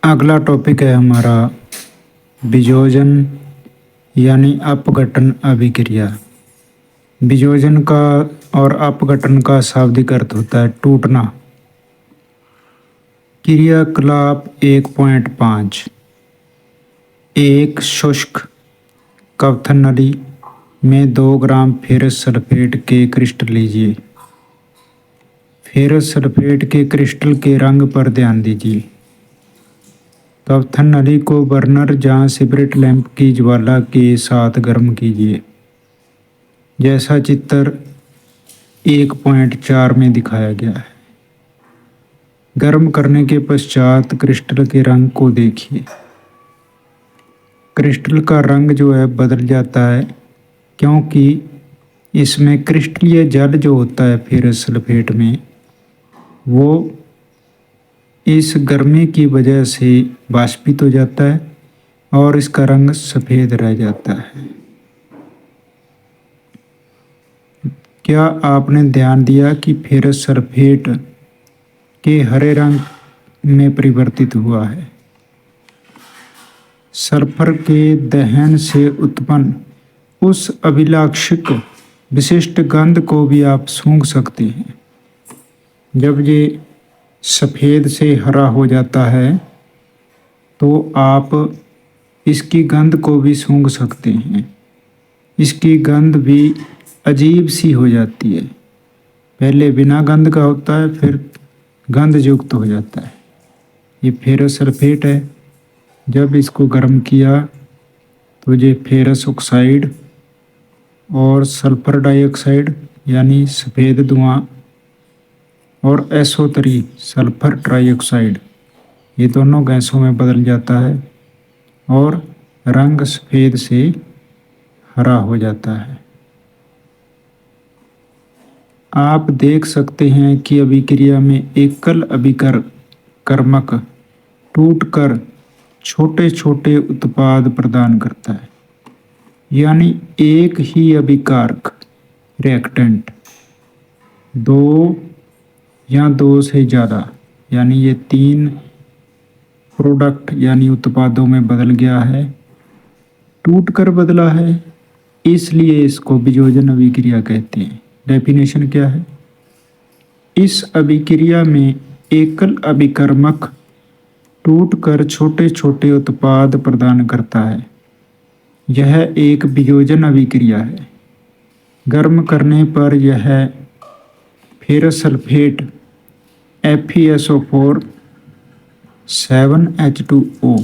अगला टॉपिक है हमारा वियोजन यानी अपघटन अभिक्रिया। वियोजन का और अपघटन का शाब्दिक अर्थ होता है टूटना। क्रियाकलाप 1.5 एक शुष्क क्वथन नली में 2 ग्राम फेरस सल्फेट के क्रिस्टल लीजिए। फेरस सल्फेट के क्रिस्टल के रंग पर ध्यान दीजिए। क्वथन नली को बर्नर जहाँ सिगरेट लैंप की ज्वाला के साथ गर्म कीजिए, जैसा चित्र 1.4 में दिखाया गया है। गर्म करने के पश्चात क्रिस्टल के रंग को देखिए। क्रिस्टल का रंग जो है बदल जाता है, क्योंकि इसमें क्रिस्टलीय जल जो होता है फेरस सल्फेट में, वो इस गर्मी की वजह से वाष्पित हो जाता है और इसका रंग सफ़ेद रह जाता है। क्या आपने ध्यान दिया कि फेरस सल्फेट के हरे रंग में परिवर्तित हुआ है? सल्फर के दहन से उत्पन्न उस अभिलाक्षिक विशिष्ट गंध को भी आप सूंघ सकते हैं। जब ये सफ़ेद से हरा हो जाता है तो आप इसकी गंध को भी सूंघ सकते हैं। इसकी गंध भी अजीब सी हो जाती है। पहले बिना गंध का होता है, फिर गंध युक्त हो जाता है। ये फेरस सल्फेट है। जब इसको गर्म किया तो ये फेरस ऑक्साइड और सल्फर डाइऑक्साइड यानी सफ़ेद धुआं और SO3 सल्फर ट्राइऑक्साइड, ये दोनों गैसों में बदल जाता है और रंग सफ़ेद से हरा हो जाता है। आप देख सकते हैं कि अभिक्रिया में एकल अभिकर्मक टूटकर छोटे छोटे उत्पाद प्रदान करता है, यानी एक ही अभिकारक रिएक्टेंट 2 या 2 से ज़्यादा यानी ये 3 प्रोडक्ट यानी उत्पादों में बदल गया है, टूटकर बदला है, इसलिए इसको वियोजन अभिक्रिया कहते हैं। डेफिनेशन क्या है? इस अभिक्रिया में एकल अभिकर्मक टूटकर छोटे छोटे उत्पाद प्रदान करता है। यह एक वियोजन अभिक्रिया है। गर्म करने पर यह फेरस सल्फेट FeSO4 7H2O,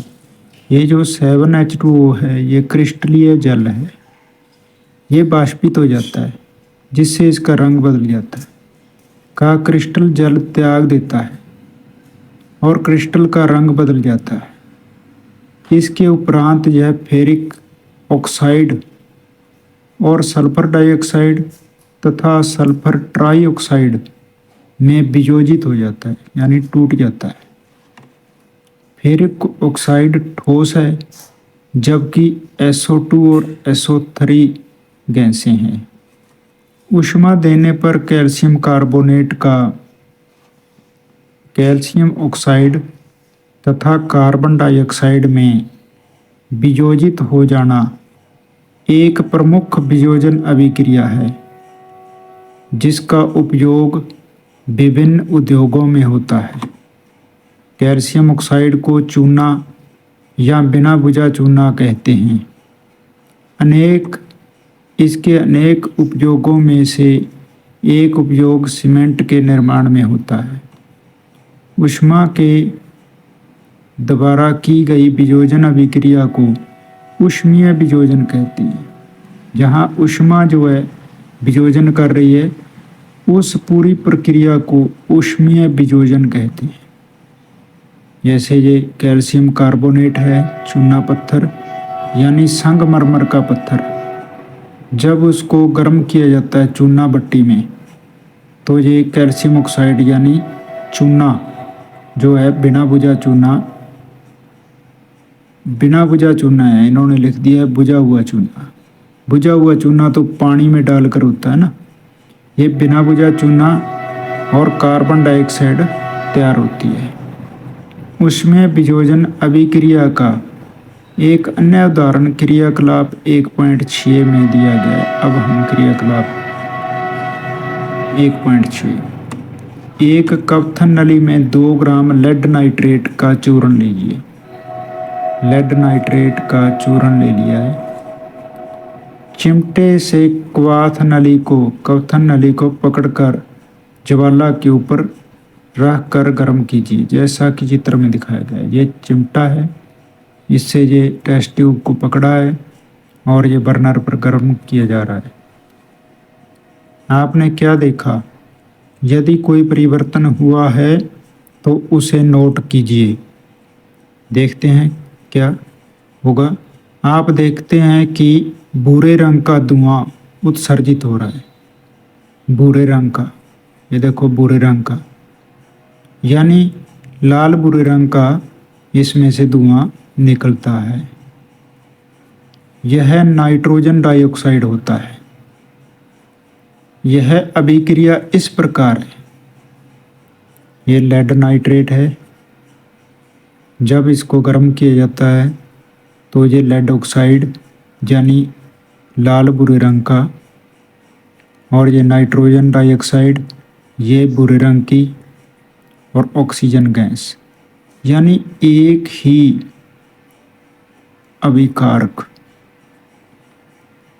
ये जो 7H2O है ये क्रिस्टलीय जल है। ये वाष्पित हो जाता है जिससे इसका रंग बदल जाता है। का क्रिस्टल जल त्याग देता है और क्रिस्टल का रंग बदल जाता है। इसके उपरांत यह फेरिक ऑक्साइड और सल्फर डाइऑक्साइड तथा सल्फर ट्राइऑक्साइड में वियोजित हो जाता है, यानी टूट जाता है। फेरिक ऑक्साइड ठोस है, जबकि SO2 और SO3 गैसें हैं। ऊष्मा देने पर कैल्शियम कार्बोनेट का कैल्शियम ऑक्साइड तथा कार्बन डाइऑक्साइड में वियोजित हो जाना एक प्रमुख वियोजन अभिक्रिया है, जिसका उपयोग विभिन्न उद्योगों में होता है। कैल्शियम ऑक्साइड को चूना या बिना बुझा चूना कहते हैं। इसके अनेक उपयोगों में से एक उपयोग सीमेंट के निर्माण में होता है। ऊष्मा के द्वारा की गई वियोजन अभिक्रिया को ऊष्मीय वियोजन कहते हैं। जहाँ ऊष्मा जो है वियोजन कर रही है, उस पूरी प्रक्रिया को ऊष्मीय वियोजन कहते हैं। जैसे ये कैल्शियम कार्बोनेट है, चूना पत्थर यानी संगमरमर का पत्थर, जब उसको गर्म किया जाता है चूना भट्टी में, तो ये कैल्शियम ऑक्साइड यानी चूना जो है बिना बुझा चूना है, इन्होंने लिख दिया है बुझा हुआ चूना। बुझा हुआ चूना तो पानी में डालकर होता है ना, ये बिना बुझा चूना और कार्बन डाइऑक्साइड तैयार होती है। उसमें वियोजन अभिक्रिया का एक अन्य उदाहरण क्रियाकलाप 1.6 में दिया गया है। अब हम क्रियाकलाप 1.6, एक कप्थन नली में 2 ग्राम लेड नाइट्रेट का चूर्ण लीजिए। लेड नाइट्रेट का चूर्ण ले लिया है। चिमटे से कप्थन नली को पकड़कर ज्वाला के ऊपर रख कर गर्म कीजिए, जैसा कि चित्र में दिखाया गया है। ये चिमटा है, इससे ये टेस्ट ट्यूब को पकड़ा है और ये बर्नर पर गर्म किया जा रहा है। आपने क्या देखा? यदि कोई परिवर्तन हुआ है तो उसे नोट कीजिए। देखते हैं क्या होगा। आप देखते हैं कि भूरे रंग का धुआं उत्सर्जित हो रहा है। भूरे रंग का, ये देखो भूरे रंग का, यानी लाल भूरे रंग का इसमें से धुआं निकलता है। यह नाइट्रोजन डाइऑक्साइड होता है। यह अभिक्रिया इस प्रकार है। ये लेड नाइट्रेट है। जब इसको गर्म किया जाता है तो ये लेड ऑक्साइड यानी लाल भूरे रंग का, और ये नाइट्रोजन डाइऑक्साइड ये भूरे रंग की, और ऑक्सीजन गैस, यानी एक ही अभिकारक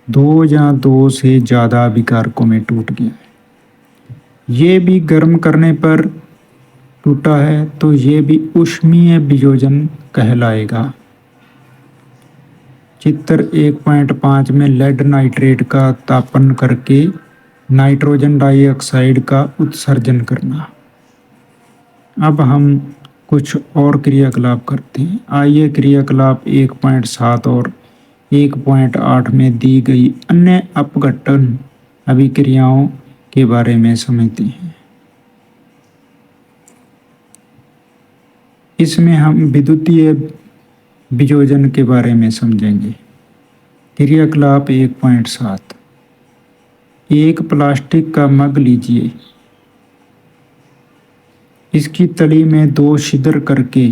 2 या 2 से ज़्यादा अभिकारकों में टूट गया है। ये भी गर्म करने पर टूटा है तो ये भी ऊष्मीय वियोजन कहलाएगा। चित्र 1.5 में लेड नाइट्रेट का तापन करके नाइट्रोजन डाइऑक्साइड का उत्सर्जन करना। अब हम कुछ और क्रियाकलाप करते हैं। आइए क्रियाकलाप 1.7 और 1.8 में दी गई अन्य अपघटन अभिक्रियाओं के बारे में समझते हैं। इसमें हम विद्युतीय वियोजन के बारे में समझेंगे। क्रियाकलाप 1.7, एक प्लास्टिक का मग लीजिए। इसकी तली में 2 छिद्र करके